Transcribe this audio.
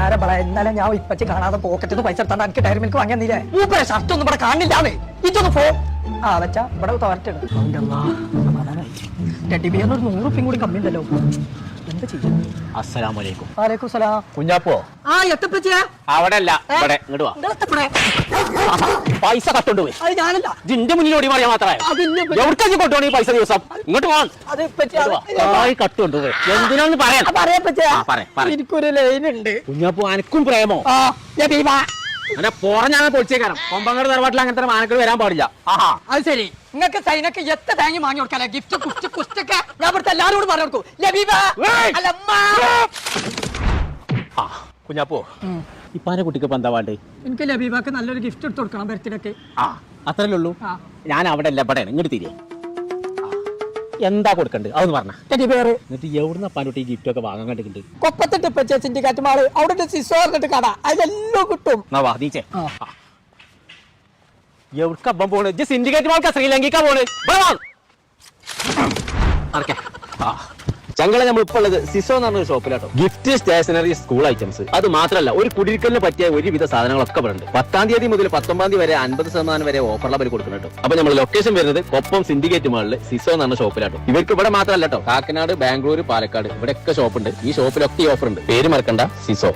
പൊന്നാരമ്പള ഇന്നലെ ഞാൻ ഇപ്പച്ചി കാണാതെ പോക്കറ്റിൽ പൈസ എടുത്താണ്ട് എനിക്ക് ടയർ മിൽക്ക് വാങ്ങിയെന്നില്ലേ മൂപ്പരെ ഷർട്ട് ഒന്നും ഇവിടെ കാണില്ലാതെ ഇതൊന്ന് പോ വെച്ചാ ഇവിടെ തോരട്ടാണ് ടെഡ്ഡി ബിയറിന് ഒരു 100 റുപ്യം കൂടി കമ്മി ഉണ്ടല്ലോ എന്താ ചെയ്യാം അസ്സലാമലൈക്കും. വലൈക്കും സലാം. കുഞ്ഞാപ്പോ എത്തപ്പച്ചിയാ അവിടെ അല്ല ഇവിടെ ഇങ്ങോട്ട് വാ. പൈസ കട്ടോണ്ട് പോയി. അത് ഞാനല്ല ജിന്റെ മുന്നിൽ ഓടി പറയാൻ മാത്രമേ എവിടേക്ക് കൊണ്ടുപോകണം ഈ പൈസ ദിവസം ഇങ്ങോട്ട് പോകാൻ കട്ടുകൊണ്ട് പോയി എന്തിനാന്ന് പറയാം. എനിക്കൊരു ലൈൻ ഉണ്ട് കുഞ്ഞാപ്പോ അനക്കും പ്രേമോ അങ്ങനെ ഞാൻ പൊളിച്ചേക്കാരം കൊമ്പങ്ങട് തറവാട്ടിൽ അങ്ങനത്തെ മാനക്കൾ വരാൻ പാടില്ല. അത് ശരി നിങ്ങൾക്ക് സൈനക്ക് എത്ര തേങ്ങ വാങ്ങി കൊടുക്കാല്ലേ ഗിഫ്റ്റ് കുസ്റ്റ് കുസ്റ്റൊക്കെ ഞാൻ ഇവിടുത്തെ എല്ലാവരോടും പറഞ്ഞു കൊടുക്കും. കുഞ്ഞാപ്പോ ഇപ്പാന്റെ കുട്ടിക്ക് ഇപ്പൊ എന്താ വേണ്ടേ? എനിക്ക് ലബീബാക്ക് നല്ലൊരു ഗിഫ്റ്റ് എടുത്ത് കൊടുക്കണം ബർത്ത്ഡേക്ക്. അത്രല്ലേ ഉള്ളൂ. ഞാൻ അവിടെ അല്ല ഇവിടെ ഇങ്ങോട്ട് തിരികെ എന്താ കൊടുക്കണ്ട് അതൊന്ന് പറഞ്ഞ എന്നിട്ട് എവിടുന്ന പാൻകുട്ടി ഈ ഗിഫ്റ്റ് ഒക്കെ വാങ്ങാൻ കണ്ടിട്ടുണ്ട്. കൊപ്പത്തിട്ട് സിൻഡിക്കേറ്റ് മാള് അവിടെ സിസോ പറഞ്ഞിട്ട് കട അതിലെല്ലാം കിട്ടും. എവിടക്ക അപ്പം പോണ്? സിൻഡിക്കേറ്റ് മാൾക്കാ ശ്രീലങ്കയ്ക്കാ പോണ്. ചങ്കള നമ്മൾ ഇപ്പോൾ ഉള്ളത് സിസോ എന്ന് പറഞ്ഞ ഷോപ്പിലാട്ടോ. ഗിഫ്റ്റ്, സ്റ്റേഷനറി, സ്കൂൾ ഐറ്റംസ് അത് മാത്രമല്ല ഒരു കുടിയിരിക്കലിന് പറ്റിയ ഒരുവിധ സാധനങ്ങളൊക്കെ പറയുന്നുണ്ട്. 10-ാം തീയതി മുതൽ 19-ാം തീയതി വരെ 50% വരെ ഓഫറിൽ അവർ കൊടുക്കുന്നുണ്ട്. അപ്പൊ നമ്മൾ ലൊക്കേഷൻ വരുന്നത് കൊപ്പം സിൻഡിക്കേറ്റ് മാളിൽ സിസോ എന്ന് പറഞ്ഞ ഷോപ്പിലാട്ടോ. ഇവർക്ക് ഇവിടെ മാത്രമല്ല കേട്ടോ, കാക്കനാട്, ബാംഗ്ലൂർ, പാലക്കാട് ഇവിടെയൊക്കെ ഷോപ്പുണ്ട്. ഈ ഷോപ്പിലൊക്കെ ഈ ഓഫർ ഉണ്ട്. പേര് മറക്കണ്ട, സിസോ.